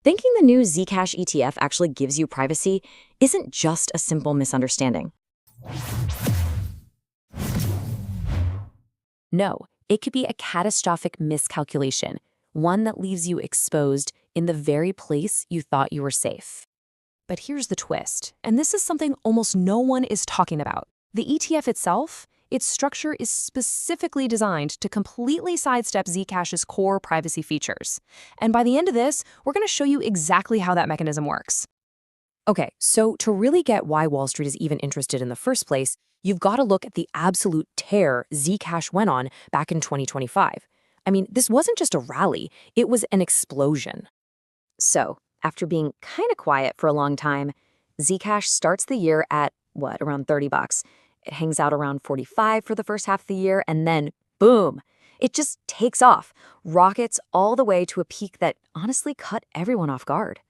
Thinking the new Zcash ETF actually gives you privacy isn't just a simple misunderstanding. No, it could be a catastrophic miscalculation, one that leaves you exposed in the very place you thought you were safe. But here's the twist, and this is something almost no one is talking about. The ETF itself, its structure is specifically designed to completely sidestep Zcash's core privacy features. And by the end of this, we're going to show you exactly how that mechanism works. Okay, so to really get why Wall Street is even interested in the first place, you've got to look at the absolute tear Zcash went on back in 2025. I mean, this wasn't just a rally, it was an explosion. So, after being kind of quiet for a long time, Zcash starts the year at, around $30. It hangs out around 45 for the first half of the year, and then, boom, it just takes off, rockets all the way to a peak that honestly cut everyone off guard.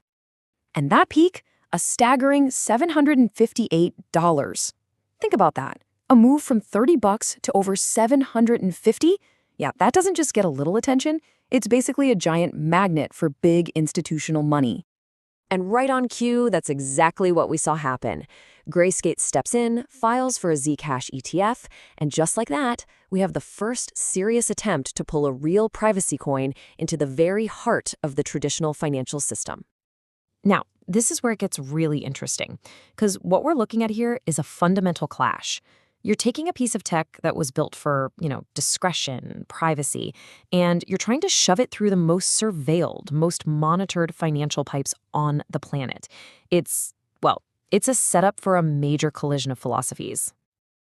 And that peak, a staggering $758. Think about that. A move from $30 to over $750? Yeah, that doesn't just get a little attention. It's basically a giant magnet for big institutional money. And right on cue, that's exactly what we saw happen. Grayscale steps in, files for a Zcash ETF, and just like that, we have the first serious attempt to pull a real privacy coin into the very heart of the traditional financial system. Now, this is where it gets really interesting, because what we're looking at here is a fundamental clash. You're taking a piece of tech that was built for, discretion, privacy, and you're trying to shove it through the most surveilled, most monitored financial pipes on the planet. It's a setup for a major collision of philosophies.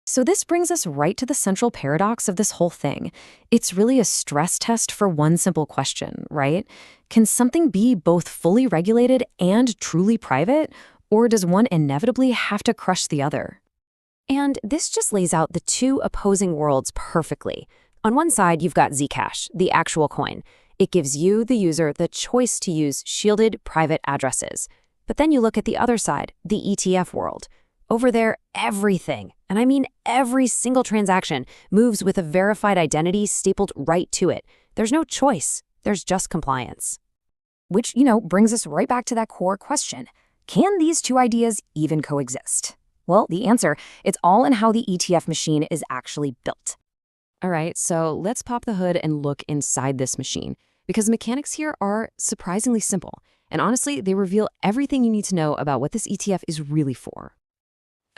So this brings us right to the central paradox of this whole thing. It's really a stress test for one simple question, right? Can something be both fully regulated and truly private, or does one inevitably have to crush the other? And this just lays out the two opposing worlds perfectly. On one side, you've got Zcash, the actual coin. It gives you, the user, the choice to use shielded private addresses. But then you look at the other side, the ETF world. Over there, everything, and I mean every single transaction, moves with a verified identity stapled right to it. There's no choice. There's just compliance. Which, brings us right back to that core question. Can these two ideas even coexist? Well, the answer, it's all in how the ETF machine is actually built. All right, so let's pop the hood and look inside this machine, because the mechanics here are surprisingly simple. And honestly, they reveal everything you need to know about what this ETF is really for.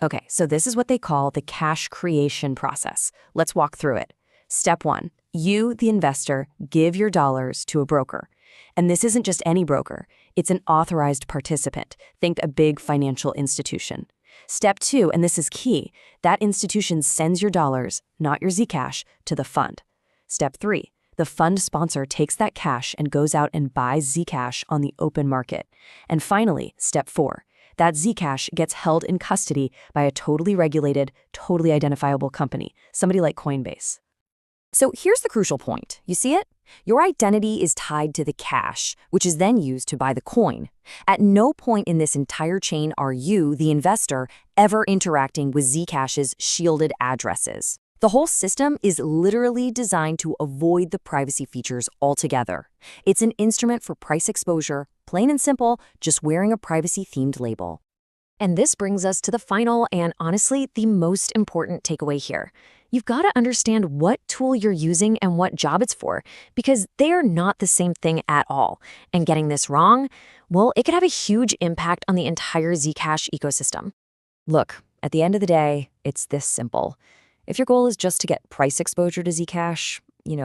Okay, so this is what they call the cash creation process. Let's walk through it. Step 1, you, the investor, give your dollars to a broker. And this isn't just any broker. It's an authorized participant. Think a big financial institution. Step 2, and this is key, that institution sends your dollars, not your Zcash, to the fund. Step 3, the fund sponsor takes that cash and goes out and buys Zcash on the open market. And finally, step 4, that Zcash gets held in custody by a totally regulated, totally identifiable company, somebody like Coinbase. So here's the crucial point. You see it? Your identity is tied to the cash, which is then used to buy the coin. At no point in this entire chain are you, the investor, ever interacting with Zcash's shielded addresses. The whole system is literally designed to avoid the privacy features altogether. It's an instrument for price exposure, plain and simple, just wearing a privacy-themed label. And this brings us to the final and honestly the most important takeaway here. You've got to understand what tool you're using and what job it's for, because they are not the same thing at all. And getting this wrong, well, it could have a huge impact on the entire Zcash ecosystem. Look, at the end of the day, it's this simple. If your goal is just to get price exposure to Zcash,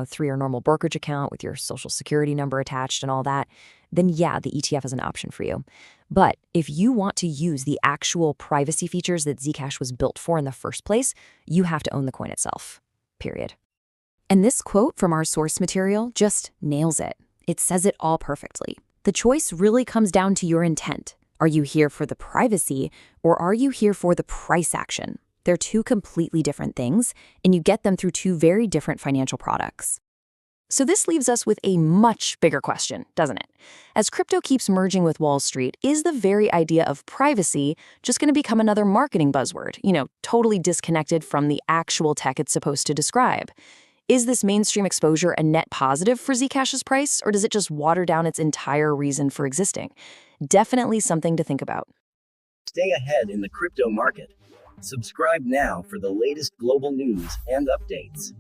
through your normal brokerage account with your social security number attached and all that, then yeah, the ETF is an option for you. But if you want to use the actual privacy features that Zcash was built for in the first place, you have to own the coin itself, period. And this quote from our source material just nails it. It says it all perfectly. The choice really comes down to your intent. Are you here for the privacy, or are you here for the price action? They're two completely different things, and you get them through two very different financial products. So this leaves us with a much bigger question, doesn't it? As crypto keeps merging with Wall Street, is the very idea of privacy just going to become another marketing buzzword, totally disconnected from the actual tech it's supposed to describe? Is this mainstream exposure a net positive for Zcash's price, or does it just water down its entire reason for existing? Definitely something to think about. Stay ahead in the crypto market. Subscribe now for the latest global news and updates.